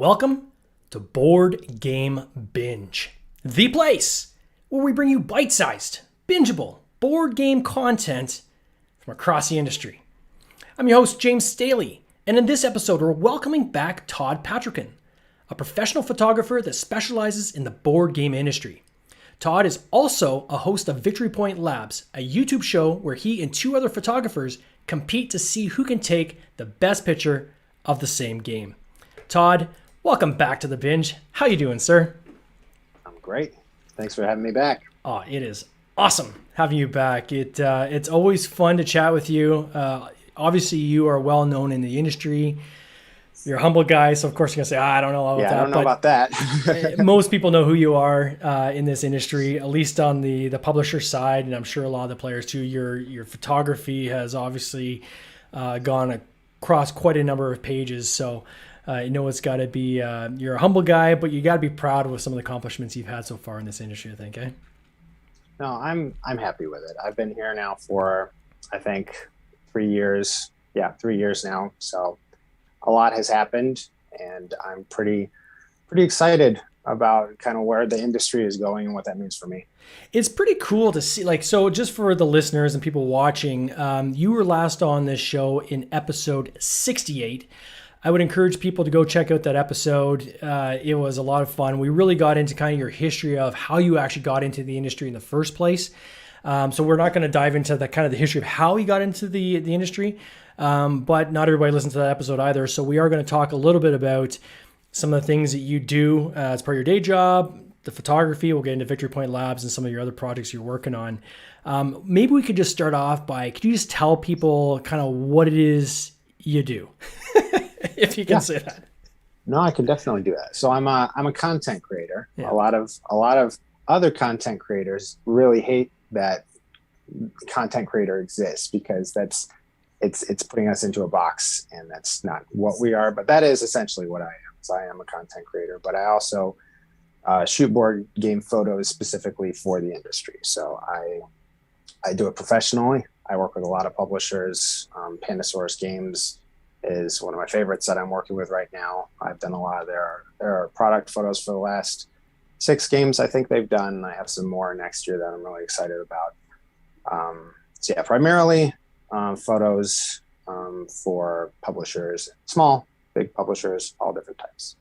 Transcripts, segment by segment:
Welcome to Board Game Binge, the place where we bring you bite-sized, bingeable board game content from across the industry. I'm your host, James Staley, and in this episode, we're welcoming back Todd Patriquin, a professional photographer that specializes in the board game industry. Todd is also a host of Victory Point Labs, a YouTube show where he and two other photographers compete to see who can take the best picture of the same game. Todd, welcome back to the binge. How you doing, sir? I'm great. Thanks for having me back. Oh, it is awesome having you back. It's always fun to chat with you. Obviously, you are well known in the industry. You're a humble guy, so of course you're gonna say, I don't know about that. I don't know about that. Most people know who you are in this industry, at least on the publisher side, and I'm sure a lot of the players too. Your photography has obviously gone across quite a number of pages, so you know it's got to be. You're a humble guy, but you got to be proud with some of the accomplishments you've had so far in this industry, I think. No, I'm happy with it. I've been here now for I think 3 years. Yeah, 3 years now. So a lot has happened, and I'm pretty excited about kind of where the industry is going and what that means for me. It's pretty cool to see, so just for the listeners and people watching, you were last on this show in episode 68. I would encourage people to go check out that episode. It was a lot of fun. We really got into kind of your history of how you actually got into the industry in the first place. So we're not going to dive into the kind of the history of how you got into the industry, but not everybody listened to that episode either. So we are going to talk a little bit about some of the things that you do as part of your day job, the photography. We'll get into Victory Point Labs and some of your other projects you're working on. Maybe we could just start off by, could you just tell people kind of what it is you do? If you can say that. No, I can definitely do that. So I'm a content creator. Yeah. A lot of other content creators really hate that content creator exists because it's putting us into a box, and that's not what we are. But that is essentially what I am. So I am a content creator, but I also shoot board game photos specifically for the industry. So I do it professionally. I work with a lot of publishers. Pandasaurus Games is one of my favorites that I'm working with right now. I've done a lot of their product photos for the last 6 games I think they've done. I have some more next year that I'm really excited about. So yeah, primarily photos for publishers, small, big publishers, all different types.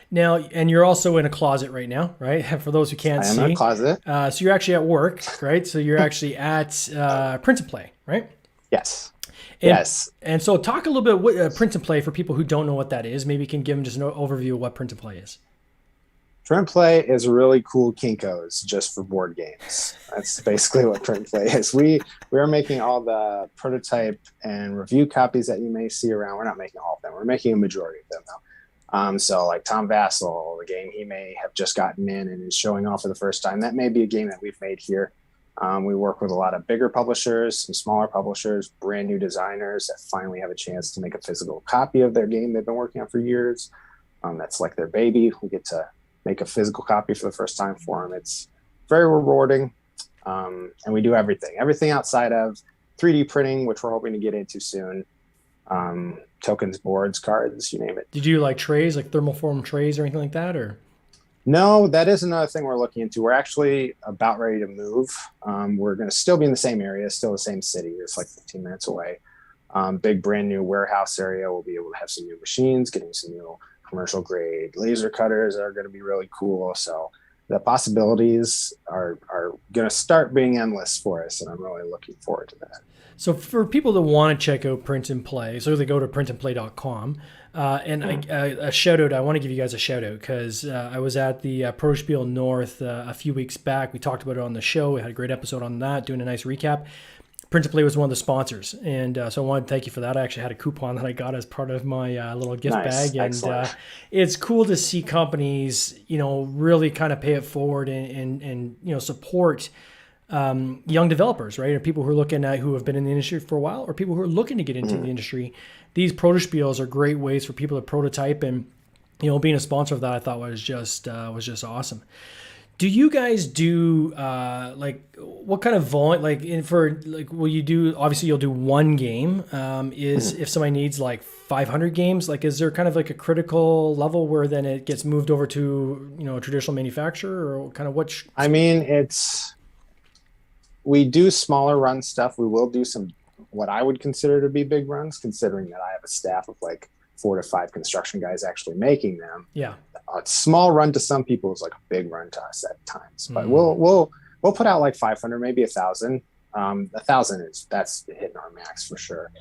Now, and you're also in a closet right now, right? For those who can't see. I am in a closet. So you're actually at work, right? So you're actually at Print and Play, right? Yes. Yes. And so talk a little bit what Print and Play for people who don't know what that is. Maybe you can give them just an overview of what Print and Play is. Print and Play is really cool Kinko's just for board games. That's basically what Print and Play is. We are making all the prototype and review copies that you may see around. We're not making all of them. We're making a majority of them though. So like Tom Vassell, the game he may have just gotten in and is showing off for the first time. That may be a game that we've made here. We work with a lot of bigger publishers, some smaller publishers, brand new designers that finally have a chance to make a physical copy of their game they've been working on for years. That's like their baby. We get to make a physical copy for the first time for them. It's very rewarding. And we do everything outside of 3D printing, which we're hoping to get into soon. Tokens, boards, cards, you name it. Did you like trays, like thermoform trays or anything like that, or? No, that is another thing we're looking into. We're actually about ready to move. We're going to still be in the same area, still the same city. It's like 15 minutes away. Big brand new warehouse area. We'll be able to have some new machines, getting some new commercial grade laser cutters that are going to be really cool. So the possibilities are going to start being endless for us, and I'm really looking forward to that. So for people that want to check out Print and Play, so they go to printandplay.com. A shout out, I want to give you guys a shout out because I was at the Protospiel North a few weeks back. We talked about it on the show. We had a great episode on that, doing a nice recap. Print and Play was one of the sponsors, and so I wanted to thank you for that. I actually had a coupon that I got as part of my little gift bag, and it's cool to see companies, really kind of pay it forward and support young developers, right? Or people who are who have been in the industry for a while, or people who are looking to get into the industry. These Protospiels are great ways for people to prototype, and being a sponsor of that, I thought was just awesome. Do you guys do like what kind of volume? Like for like, will you do? Obviously, you'll do one game. Is if somebody needs like 500 games, like is there kind of like a critical level where then it gets moved over to a traditional manufacturer, or kind of which? I mean, we do smaller run stuff. We will do some what I would consider to be big runs, considering that I have a staff of like 4 to 5 construction guys actually making them. Yeah. A small run to some people is like a big run to us at times, but we'll put out like 500, maybe 1,000. 1,000 that's hitting our max for sure.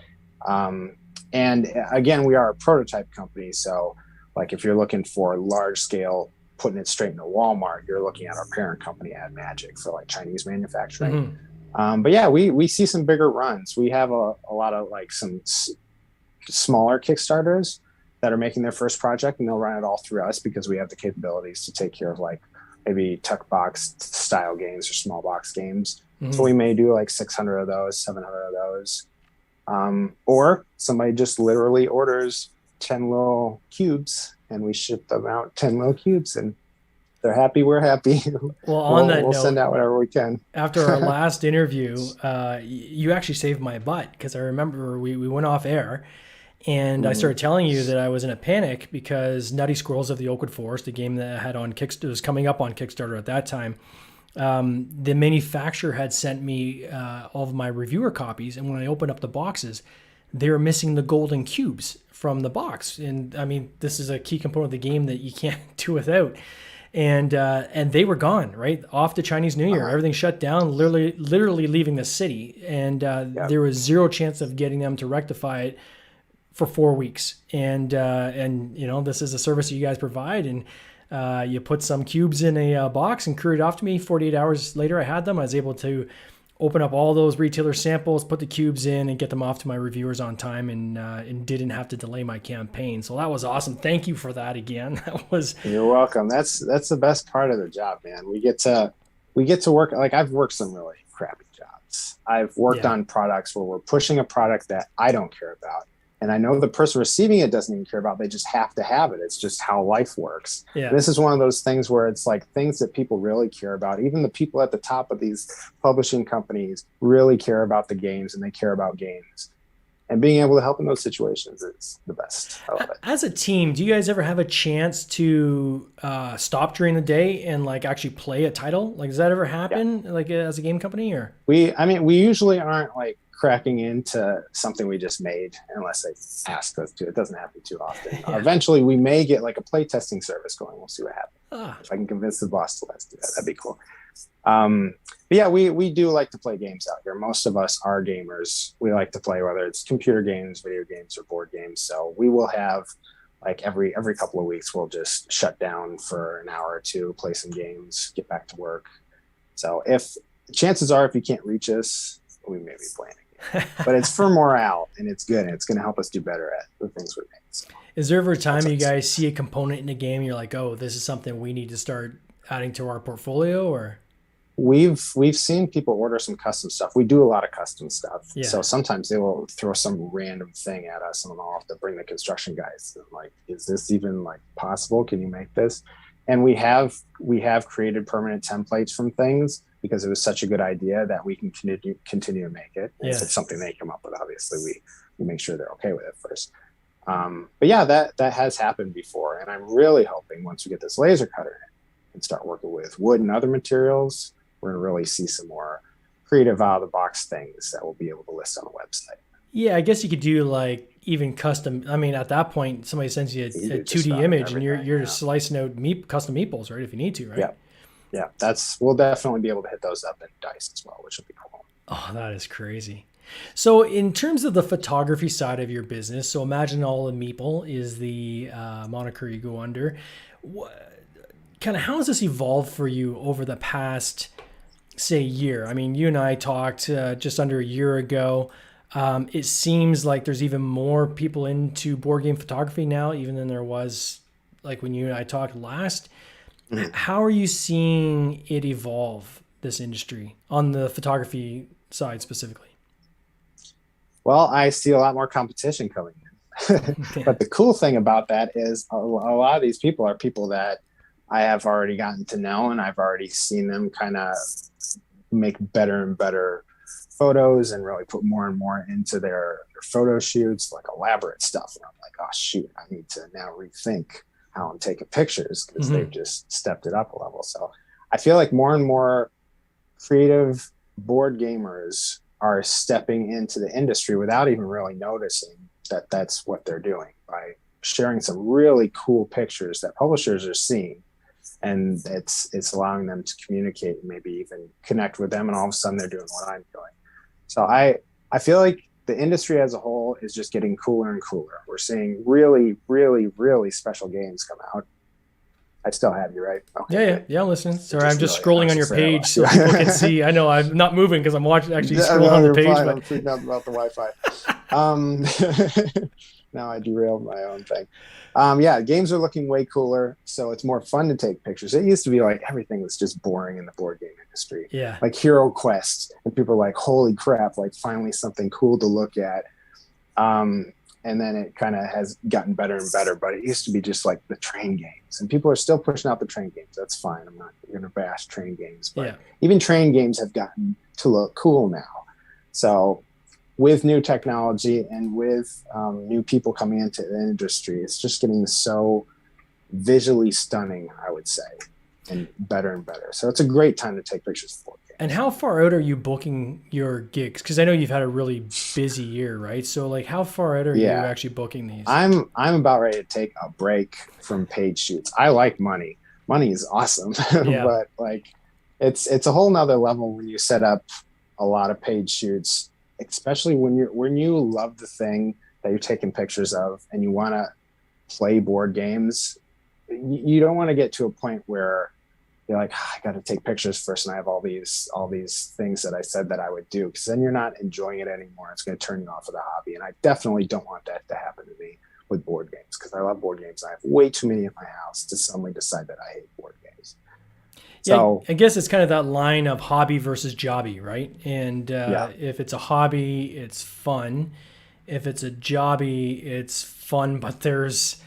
And again, we are a prototype company, so like if you're looking for large scale, putting it straight into Walmart, you're looking at our parent company, Ad Magic, for like Chinese manufacturing. But yeah, we see some bigger runs. We have a lot of like some smaller Kickstarters that are making their first project, and they'll run it all through us because we have the capabilities to take care of like maybe tuck box style games or small box games. So we may do like 600 of those, 700 of those. Or somebody just literally orders 10 little cubes and we ship them out 10 little cubes, and they're happy, we're happy. Well, on that we'll note, send out whatever we can. After our last interview, you actually saved my butt, because I remember we went off air and I started telling you that I was in a panic because Nutty Squirrels of the Oakwood Forest, a game that I had on was coming up on Kickstarter at that time. The manufacturer had sent me all of my reviewer copies, and when I opened up the boxes, they were missing the golden cubes from the box. And I mean, this is a key component of the game that you can't do without. And they were gone, right off the Chinese New Year. Everything shut down, literally leaving the city, and there was zero chance of getting them to rectify it for 4 weeks. And this is a service that you guys provide, and you put some cubes in a box and courier it off to me. 48 hours later, I had them. I was able to open up all those retailer samples, put the cubes in, and get them off to my reviewers on time, and didn't have to delay my campaign. So that was awesome. Thank you for that again. That was. You're welcome. That's the best part of the job, man. We get to work. Like, I've worked some really crappy jobs. I've worked on products where we're pushing a product that I don't care about, and I know the person receiving it doesn't even care about. They just have to have it. It's just how life works. Yeah. This is one of those things where it's like things that people really care about. Even the people at the top of these publishing companies really care about the games, and they care about games. And being able to help in those situations is the best. I love it. As a team, do you guys ever have a chance to stop during the day and like actually play a title? Like, does that ever happen? Yeah. Like as a game company, or? We usually aren't like cracking into something we just made unless they ask us to. It doesn't happen too often. Yeah. Eventually we may get like a playtesting service going. We'll see what happens. If I can convince the boss to let us do that, that'd be cool. But yeah, we do like to play games out here. Most of us are gamers. We like to play, whether it's computer games, video games, or board games. So we will have like every couple of weeks, we'll just shut down for an hour or two, play some games, get back to work. So chances are, if you can't reach us, we may be playing again. But it's for morale, and it's good, and it's going to help us do better at the things we make. So, is there ever a time you guys see a component in a game and you're like, oh, this is something we need to start adding to our portfolio? Or we've seen people order some custom stuff. We do a lot of custom stuff. Yeah. So sometimes they will throw some random thing at us, and I'll have to bring the construction guys. And like, is this even like possible? Can you make this? And we have created permanent templates from things because it was such a good idea that we can continue to make it. If it's something they come up with, obviously we make sure they're okay with it first. But yeah, that has happened before, and I'm really hoping once we get this laser cutter in and start working with wood and other materials, we're going to really see some more creative out of the box things that we'll be able to list on the website. Yeah, I guess you could do like even custom. I mean, at that point, somebody sends you a 2D image, and you're just slicing out custom meeples, right? If you need to, right? Yeah. We'll definitely be able to hit those up in dice as well, which will be cool. Oh, that is crazy. So, in terms of the photography side of your business, so Imagine All The Meeple is the moniker you go under. Kind of how has this evolved for you over the past, say, year? I mean, you and I talked just under a year ago. It seems like there's even more people into board game photography now, even than there was like when you and I talked last. Mm-hmm. How are you seeing it evolve, this industry, on the photography side specifically? Well, I see a lot more competition coming in. But the cool thing about that is a lot of these people are people that I have already gotten to know, and I've already seen them kind of make better and better photos and really put more and more into their photo shoots, like elaborate stuff. And I'm like, oh shoot, I need to now rethink how I'm taking pictures, because they've just stepped it up a level. So I feel like more and more creative board gamers are stepping into the industry without even really noticing that that's what they're doing, by sharing some really cool pictures that publishers are seeing, and it's allowing them to communicate and maybe even connect with them, and all of a sudden they're doing what I'm doing. So I feel like the industry as a whole is just getting cooler and cooler. We're seeing really, really, really special games come out. I still have you, right? Okay. Yeah, I'm listening. Sorry, I'm just scrolling on your page so people can see. I know I'm not moving because I'm actually scrolling on the page. But I'm freaking out about the Wi-Fi. Now I derailed my own thing. Yeah, games are looking way cooler, so it's more fun to take pictures. It used to be like everything was just boring in the board game industry. Yeah. Like Hero Quest, and people are like, holy crap, like finally something cool to look at. And then it kind of has gotten better and better, but it used to be just like the train games, and people are still pushing out the train games. That's fine. I'm not going to bash train games, but even train games have gotten to look cool now. So with new technology and with new people coming into the industry, it's just getting so visually stunning, I would say, and better. So it's a great time to take pictures of board games. And how far out are you booking your gigs? Because I know you've had a really busy year, right? So like, how far out are you actually booking these? I'm about ready to take a break from paid shoots. I like money. Money is awesome, but like, it's a whole nother level when you set up a lot of paid shoots, especially when you love the thing that you're taking pictures of and you want to play board games. You don't want to get to a point where you're like, I got to take pictures first, and I have all these things that I said that I would do, because then you're not enjoying it anymore. It's going to turn you off of the hobby, and I definitely don't want that to happen to me with board games, because I love board games. I have way too many in my house to suddenly decide that I hate board games. So I guess it's kind of that line of hobby versus jobby, right? And if it's a hobby, it's fun. If it's a jobby, it's fun, but there's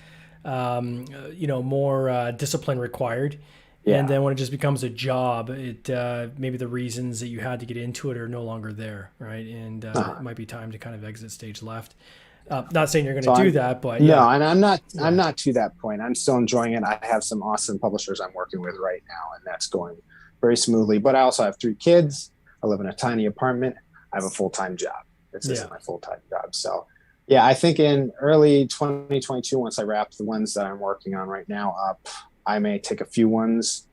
more discipline required. And then when it just becomes a job, it maybe the reasons that you had to get into it are no longer there, right? And it might be time to kind of exit stage left. Not saying you're going to do that, but no, and I'm not to that point. I'm still enjoying it. I have some awesome publishers I'm working with right now, and that's going very smoothly. But I also have 3 kids. I live in a tiny apartment. I have a full-time job. This isn't my full-time job. So yeah, I think in early 2022, once I wrap the ones that I'm working on right now up, I may take a few ones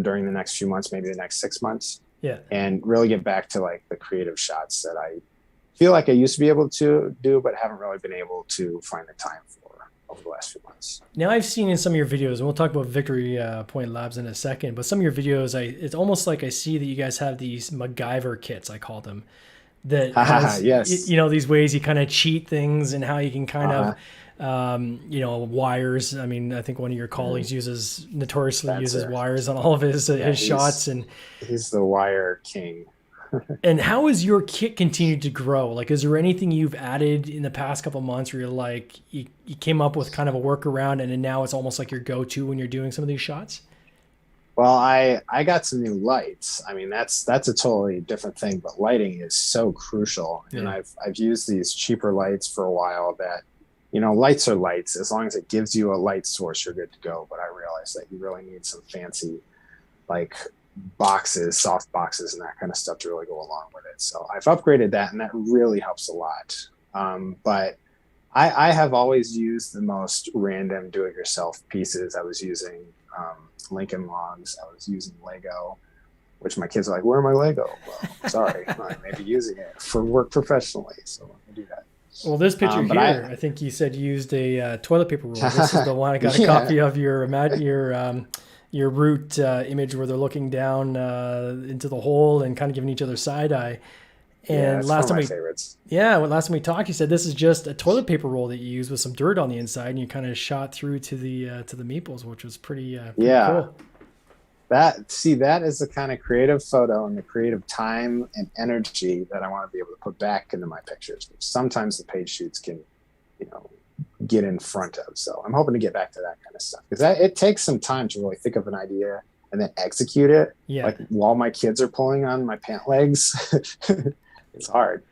during the next few months, maybe the next 6 months, and really get back to like the creative shots that I feel like I used to be able to do, but haven't really been able to find the time for over the last few months. Now, I've seen in some of your videos, and we'll talk about Victory Point Labs in a second, but some of your videos, it's almost like I see that you guys have these MacGyver kits, I call them, that has, these ways you kind of cheat things and how you can kind of wires. I mean, I think one of your colleagues notoriously uses wires on all of his shots, and he's the wire king. And how has your kit continued to grow? Like, is there anything you've added in the past couple of months where you're like, you came up with kind of a workaround, and then now it's almost like your go-to when you're doing some of these shots? Well, I got some new lights. I mean, that's a totally different thing, but lighting is so crucial. And I've used these cheaper lights for a while that, lights are lights. As long as it gives you a light source, you're good to go. But I realized that you really need some fancy, like, boxes, soft boxes, and that kind of stuff to really go along with it. So I've upgraded that, and that really helps a lot. But I have always used the most random do-it-yourself pieces. I was using Lincoln Logs. I was using Lego, which my kids are like, where are my Lego? Well, sorry, I may be using it for work professionally, so let me do that. Well, this picture here, I think you said you used a toilet paper roll. This is the one I got a copy of your root image where they're looking down into the hole and kind of giving each other side eye. And last time we talked, you said this is just a toilet paper roll that you use with some dirt on the inside, and you kind of shot through to the meeples, which was pretty cool. That is the kind of creative photo and the creative time and energy that I want to be able to put back into my pictures. Sometimes the page shoots can, get in front of. So I'm hoping to get back to that kind of stuff, because it takes some time to really think of an idea and then execute it. Yeah. Like while my kids are pulling on my pant legs, it's hard.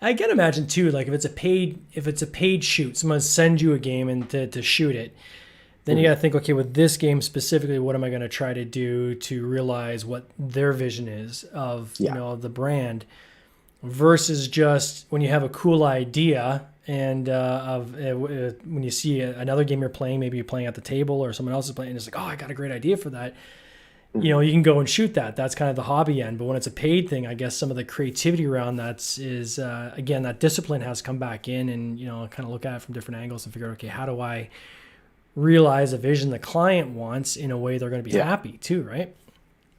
I can imagine too, like if it's a paid shoot, someone sends you a game and to shoot it, then you got to think, okay, with this game specifically, what am I going to try to do to realize what their vision is of of the brand, versus just when you have a cool idea and when you see another game you're playing, maybe you're playing at the table or someone else is playing, and it's like, oh, I got a great idea for that. You can go and shoot that. That's kind of the hobby end. But when it's a paid thing, I guess some of the creativity around that is, again, that discipline has come back in, and, kind of look at it from different angles and figure out, okay, how do I realize a vision the client wants in a way they're going to be happy too, right?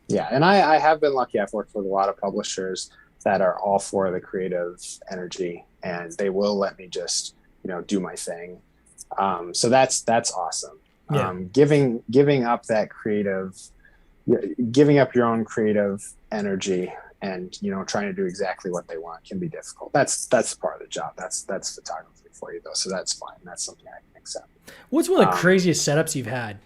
Yeah. And I have been lucky. I've worked with a lot of publishers that are all for the creative energy, and they will let me just, do my thing. So that's awesome. Yeah. Giving up that creative, giving up your own creative energy and, trying to do exactly what they want can be difficult. That's part of the job. That's photography for you though. So that's fine. That's something I can accept. What's one of the craziest setups you've had?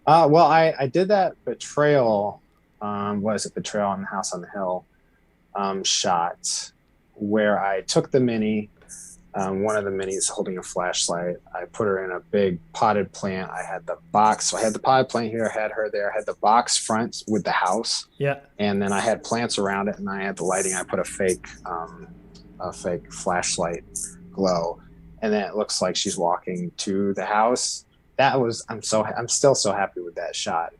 Well, I did that betrayal. Betrayal on the House on the Hill shot, where I took the mini, one of the minis holding a flashlight. I put her in a big potted plant. I had the box. So I had the potted plant here. I had her there. I had the box front with the house. Yeah. And then I had plants around it, and I had the lighting. I put a fake flashlight glow, and then it looks like she's walking to the house. I'm still so happy with that shot,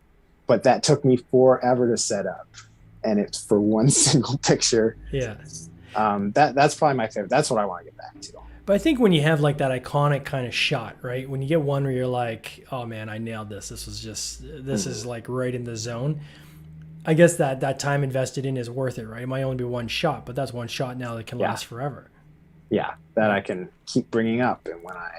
but that took me forever to set up, and it's for one single picture. Yeah. That's probably my favorite. That's what I want to get back to. But I think when you have like that iconic kind of shot, right? When you get one where you're like, oh man, I nailed this. This is like right in the zone. I guess that time invested in is worth it, right? It might only be one shot, but that's one shot now that can last forever. Yeah, that I can keep bringing up. And when I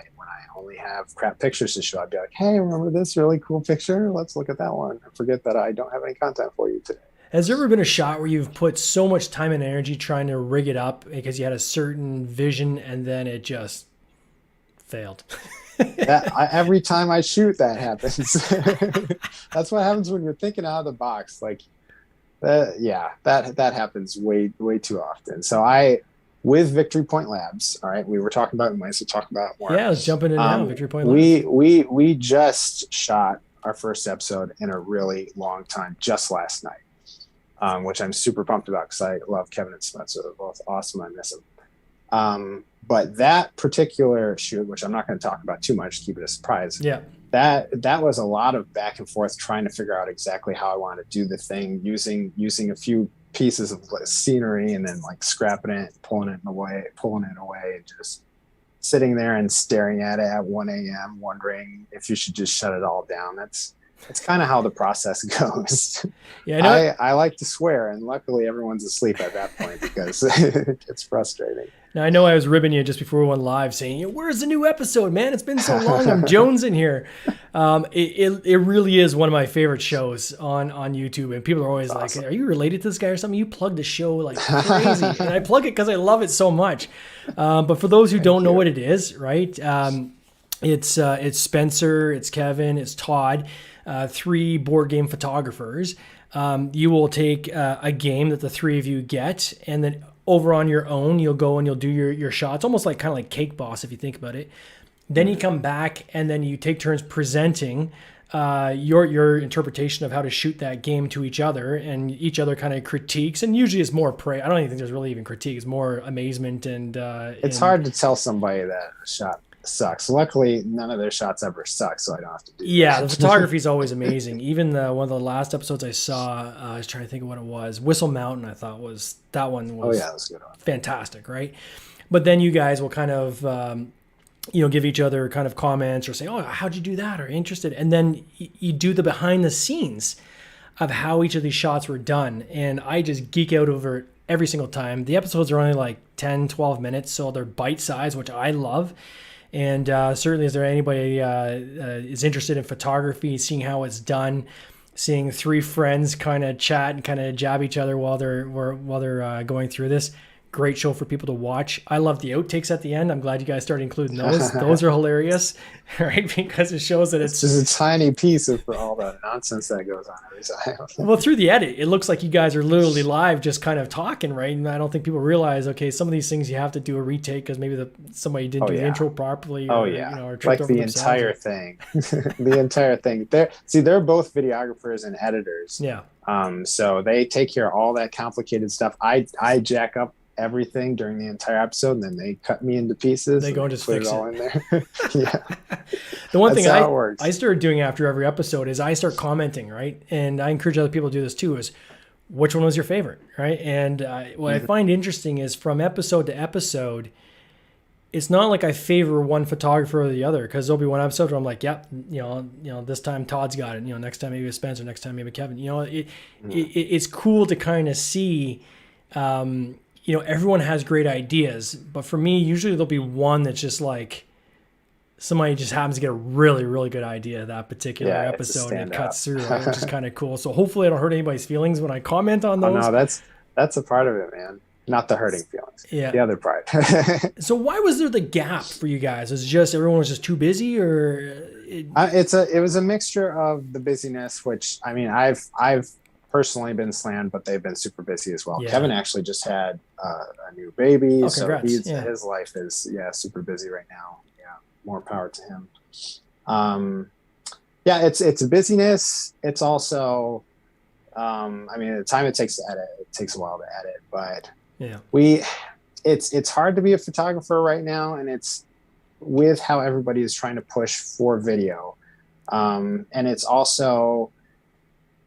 only have crap pictures to show, I'd be like, hey, remember this really cool picture? Let's look at that one. I forget that I don't have any content for you today. Has there ever been a shot where you've put so much time and energy trying to rig it up because you had a certain vision and then it just failed? Every time I shoot, that happens. That's what happens when you're thinking out of the box. Like, that happens way too often. So with Victory Point Labs, all right, we were talking about, we might as well talk about more. Yeah, let's jump into now, Victory Point Labs. We just shot our first episode in a really long time, just last night, which I'm super pumped about because I love Kevin and Spencer. They're both awesome. I miss them. But that particular shoot, which I'm not going to talk about too much, keep it a surprise. Yeah. That was a lot of back and forth trying to figure out exactly how I want to do the thing, using a few pieces of scenery and then like scrapping it, pulling it away, and just sitting there and staring at it at 1 a.m. wondering if you should just shut it all down. That's kind of how the process goes. Yeah, I like to swear, and luckily everyone's asleep at that point because it's frustrating. Now, I know I was ribbing you just before we went live saying, where's the new episode, man? It's been so long. I'm jonesing here. It really is one of my favorite shows on YouTube. And people are always like, are you related to this guy or something? You plug the show like crazy. And I plug it because I love it so much. But for those who don't know what it is, right? It's Spencer, it's Kevin, it's Todd, 3 board game photographers. You will take a game that the 3 of you get, and then over on your own, you'll go and you'll do your shots, almost like kind of like Cake Boss if you think about it. Then you come back and then you take turns presenting your interpretation of how to shoot that game to each other, and each other kind of critiques. And usually it's more praise. I don't even think there's really even critique. It's more amazement and it's hard to tell somebody that a shot sucks. Luckily, none of their shots ever suck, so I don't have to do that. The photography is always amazing. Even one of the last episodes I saw, I was trying to think of what it was. Whistle Mountain, I thought that one was that was a good one. Fantastic, right? But then you guys will kind of give each other kind of comments or say, oh, how'd you do that? Or interested. And then you do the behind the scenes of how each of these shots were done. And I just geek out over it every single time. The episodes are only like 10, 12 minutes, so they're bite-sized, which I love. And certainly, is there anybody is interested in photography, seeing how it's done, seeing 3 friends kind of chat and kind of jab each other while they're going through this? great show for people to watch. I love the outtakes at the end. I'm glad you guys started including those. Those are hilarious, right? Because it shows that it's just a tiny piece of all the nonsense that goes on every time. Well, through the edit, it looks like you guys are literally live, just kind of talking, right? And I don't think people realize, okay, some of these things you have to do a retake because maybe somebody didn't do the intro properly. Or, or like the entire thing. The entire thing. They're both videographers and editors. Yeah. So they take care of all that complicated stuff. I jack up everything during the entire episode, and then they cut me into pieces. They go and just put fix it all in there. Yeah. The one thing I started doing after every episode is I start commenting, right? And I encourage other people to do this too, is which one was your favorite, right? And what I find interesting is from episode to episode, it's not like I favor one photographer or the other, because there'll be one episode where I'm like, yep, this time Todd's got it. Next time maybe it's Spencer, next time maybe Kevin. It's cool to kind of see, everyone has great ideas, but for me, usually there'll be one that's just like somebody just happens to get a really, really good idea that particular episode and it cuts through, right, which is kind of cool. So hopefully I don't hurt anybody's feelings when I comment on those. Oh, no, that's a part of it, man. Not the hurting feelings. Yeah. The other part. So why was there the gap for you guys? Was it just everyone was just too busy, or? It was a mixture of the busyness, which I mean, I've personally been slammed, but they've been super busy as well. Yeah. Kevin actually just had a new baby, so his life is super busy right now. Yeah, more power to him. It's a busyness. It's also, the time it takes to edit, it takes a while to edit, but it's hard to be a photographer right now, and it's with how everybody is trying to push for video, and it's also.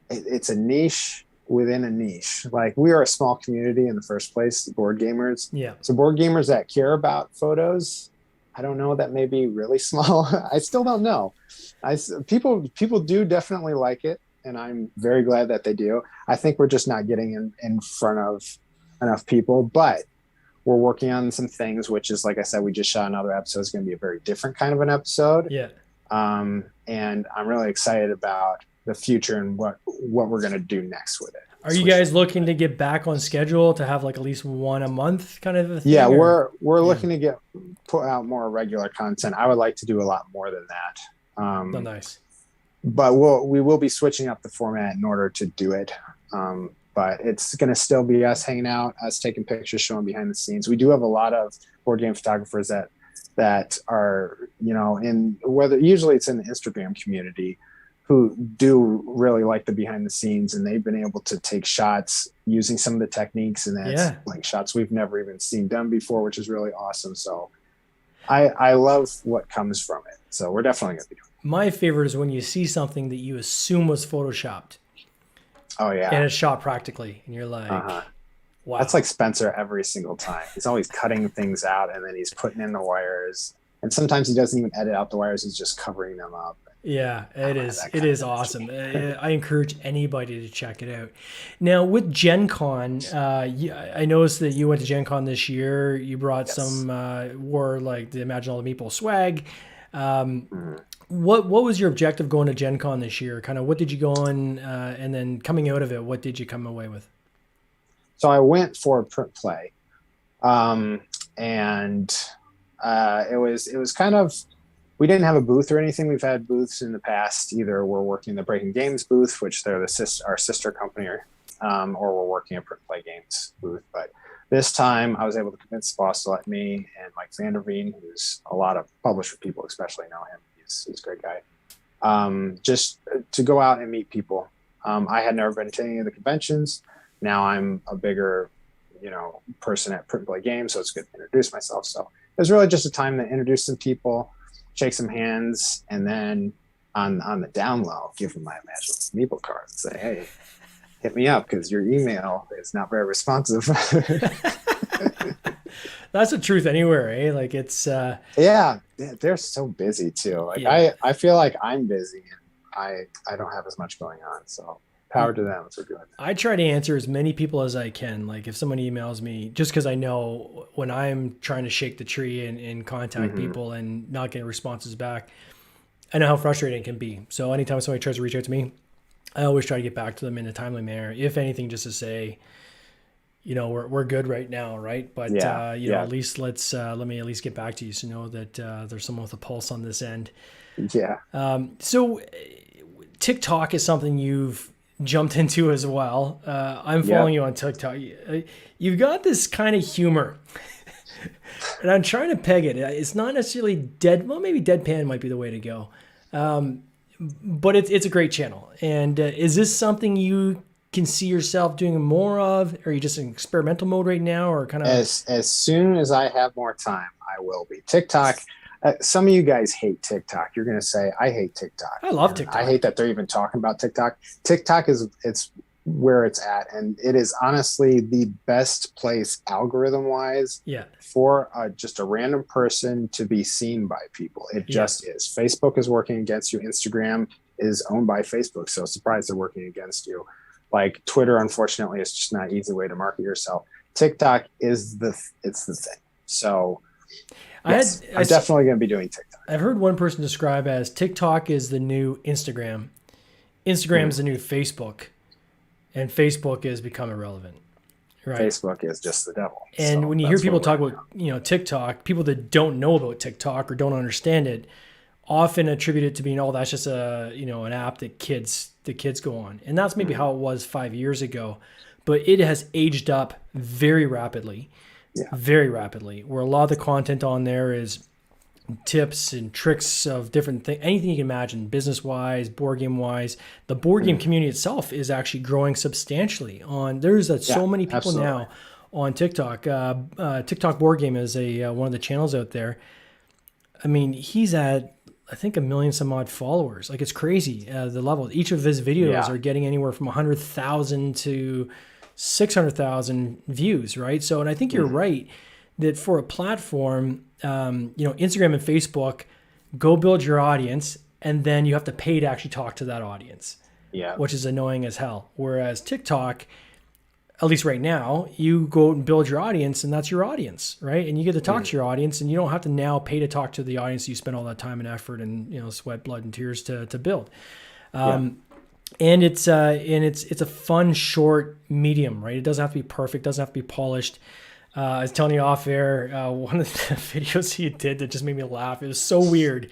It's a niche within a niche. Like, we are a small community in the first place, board gamers. Yeah. So board gamers that care about photos, I don't know, that may be really small. I still don't know. People do definitely like it, and I'm very glad that they do. I think we're just not getting in front of enough people, but we're working on some things, which is, like I said, we just shot another episode. It's going to be a very different kind of an episode. Yeah. And I'm really excited about the future and what we're going to do next with it. Are you guys looking to get back on schedule to have like at least one a month kind of a thing? Yeah, we're looking to put out more regular content. I would like to do a lot more than that. Nice. But we will be switching up the format in order to do it. But it's going to still be us hanging out, us taking pictures, showing behind the scenes. We do have a lot of board game photographers that are, usually it's in the Instagram community, who do really like the behind the scenes, and they've been able to take shots using some of the techniques, and that's like shots we've never even seen done before, which is really awesome. So I love what comes from it. So we're definitely going to be doing it. My favorite is when you see something that you assume was photoshopped. Oh yeah. And it's shot practically, and you're like, wow. That's like Spencer every single time. He's always cutting things out, and then he's putting in the wires. And sometimes he doesn't even edit out the wires. He's just covering them up. Yeah, it is. It is awesome. I encourage anybody to check it out. Now, with GenCon, I noticed that you went to GenCon this year. You brought some, wore like the Imagine All The Meeple swag. What was your objective going to GenCon this year? Kind of what did you go on, and then coming out of it, what did you come away with? So I went for a print play, and it was kind of. We didn't have a booth or anything. We've had booths in the past. Either we're working the Breaking Games booth, which they're our sister company, or we're working a Print Play Games booth. But this time I was able to convince the boss to let me and Mike Vanderveen, who's a lot of publisher people especially know him. He's a great guy. Just to go out and meet people. I had never been to any of the conventions. Now I'm a bigger, person at Print Play Games, so it's good to introduce myself. So it was really just a time to introduce some people, shake some hands, and then on the down low, give them my Imagine All The Meeple card and say, hey, hit me up because your email is not very responsive. That's the truth anywhere, eh? Like it's... they're so busy too. Like I feel like I'm busy and I don't have as much going on. So power to them for doing that. I try to answer as many people as I can. Like if someone emails me, just because I know when I'm trying to shake the tree and contact people and not getting responses back, I know how frustrating it can be. So anytime somebody tries to reach out to me, I always try to get back to them in a timely manner. If anything, just to say, we're good right now, right? But at least let me at least get back to you, so know that there's someone with a pulse on this end. Yeah. So TikTok is something you've jumped into as well. I'm following you on TikTok. You've got this kind of humor, and I'm trying to peg it. It's not necessarily dead. Well, maybe deadpan might be the way to go. But it's a great channel. And is this something you can see yourself doing more of? Or are you just in experimental mode right now, or kind of? As soon as I have more time, I will be. TikTok. Some of you guys hate TikTok. You're going to say, I hate TikTok. I love TikTok. I hate that they're even talking about TikTok. TikTok it's where it's at. And it is honestly the best place algorithm-wise for just a random person to be seen by people. It just is. Facebook is working against you. Instagram is owned by Facebook. So surprised they're working against you. Like Twitter, unfortunately, is just not an easy way to market yourself. TikTok is the thing. So I'm definitely going to be doing TikTok. I've heard one person describe as TikTok is the new Instagram. Instagram is the new Facebook. And Facebook has become irrelevant. Right? Facebook is just the devil. And when you hear people talk about TikTok, people that don't know about TikTok or don't understand it often attribute it to being, that's just an app that kids go on. And that's maybe how it was 5 years ago. But it has aged up very rapidly. Very rapidly, where a lot of the content on there is tips and tricks of different things, anything you can imagine, business-wise, board game-wise. The board game community itself is actually growing substantially. There's so many people now on TikTok. TikTok Board Game is one of the channels out there. I mean, he's at, I think, 1 million some odd followers. Like, it's crazy, the level. Each of his videos are getting anywhere from 100,000 to 600,000 views, right? So, and I think you're right that for a platform, Instagram and Facebook, go build your audience, and then you have to pay to actually talk to that audience, which is annoying as hell. Whereas TikTok, at least right now, you go and build your audience, and that's your audience, right? And you get to talk to your audience, and you don't have to now pay to talk to the audience you spend all that time and effort and sweat, blood, and tears to build. And it's a fun, short medium, right? It doesn't have to be perfect, doesn't have to be polished. I was telling you off air, one of the videos he did that just made me laugh. It was so weird.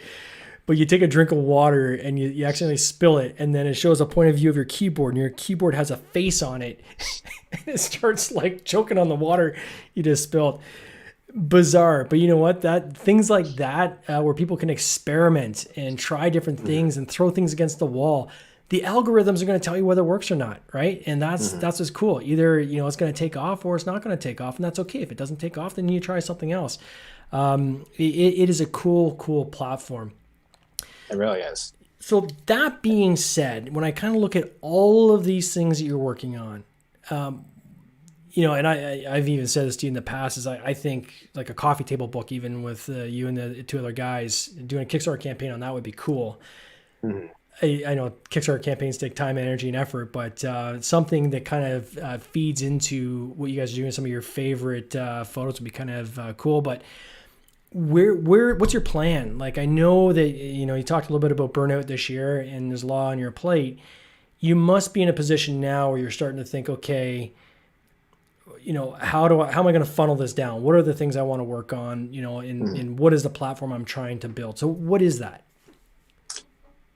But you take a drink of water and you accidentally spill it, and then it shows a point of view of your keyboard, and your keyboard has a face on it. And it starts like choking on the water you just spilled. Bizarre. But you know what? Things like that, where people can experiment and try different things and throw things against the wall, the algorithms are going to tell you whether it works or not, right? And that's what's cool. Either it's going to take off or it's not going to take off, and that's okay. If it doesn't take off, then you try something else. It is a cool platform. It really is. So that being said, when I kind of look at all of these things that you're working on, and I've even said this to you in the past, is I think like a coffee table book, even with you and the two other guys, doing a Kickstarter campaign on that would be cool. I know Kickstarter campaigns take time, energy, and effort, but something that kind of feeds into what you guys are doing, some of your favorite photos would be kind of cool. But what's your plan? Like, I know that you talked a little bit about burnout this year, and there's a lot on your plate. You must be in a position now where you're starting to think, okay, how am I going to funnel this down? What are the things I want to work on? And what is the platform I'm trying to build? So what is that?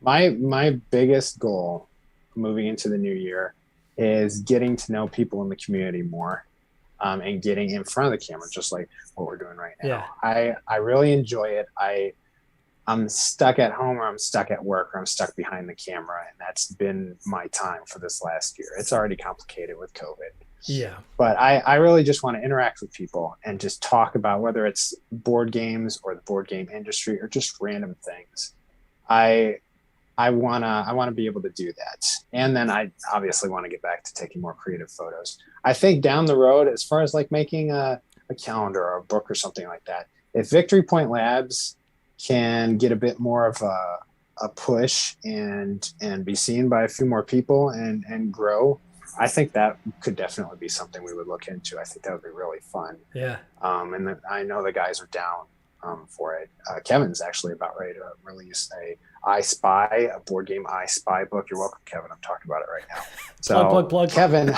My biggest goal moving into the new year is getting to know people in the community more, and getting in front of the camera, just like what we're doing right now. I really enjoy it. I'm stuck at home, or I'm stuck at work, or I'm stuck behind the camera, and that's been my time for this last year. It's already complicated with COVID. But I really just want to interact with people and just talk about whether it's board games or the board game industry or just random things. I want to be able to do that. And then I obviously want to get back to taking more creative photos. I think down the road, as far as like making a calendar or a book or something like that, if Victory Point Labs can get a bit more of a push and be seen by a few more people and grow, I think that could definitely be something we would look into. I think that would be really fun. And I know the guys are down for it. Kevin's actually about ready to release a I Spy, a board game I Spy book. You're welcome, Kevin. I'm talking about it right now. So plug. Kevin,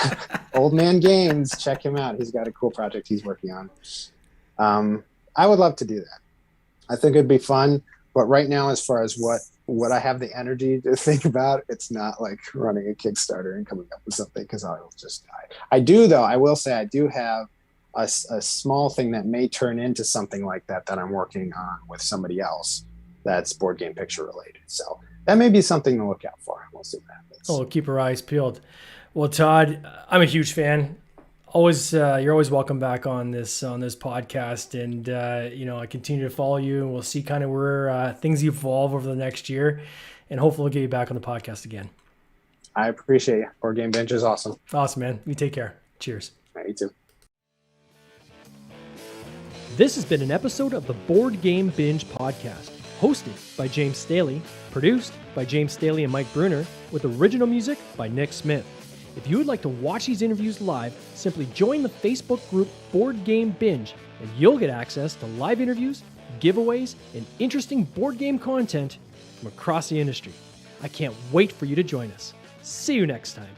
Old Man Games, check him out. He's got a cool project he's working on. I would love to do that. I think it'd be fun. But right now, as far as what I have the energy to think about, it's not like running a Kickstarter and coming up with something, because I'll just die. I do, though. I will say I do have a small thing that may turn into something like that I'm working on with somebody else that's board game picture related. So that may be something to look out for. We'll see what happens. Oh, keep our eyes peeled. Well, Todd, I'm a huge fan. You're always welcome back on this podcast, and I continue to follow you, and we'll see kind of where things evolve over the next year, and hopefully we'll get you back on the podcast again. I appreciate you. Board Game Binge is awesome. Awesome, man. You take care. Cheers. All right, you too. This has been an episode of the Board Game Binge podcast, hosted by James Staley, produced by James Staley and Mike Bruner, with original music by Nick Smith. If you would like to watch these interviews live, simply join the Facebook group Board Game Binge, and you'll get access to live interviews, giveaways, and interesting board game content from across the industry. I can't wait for you to join us. See you next time.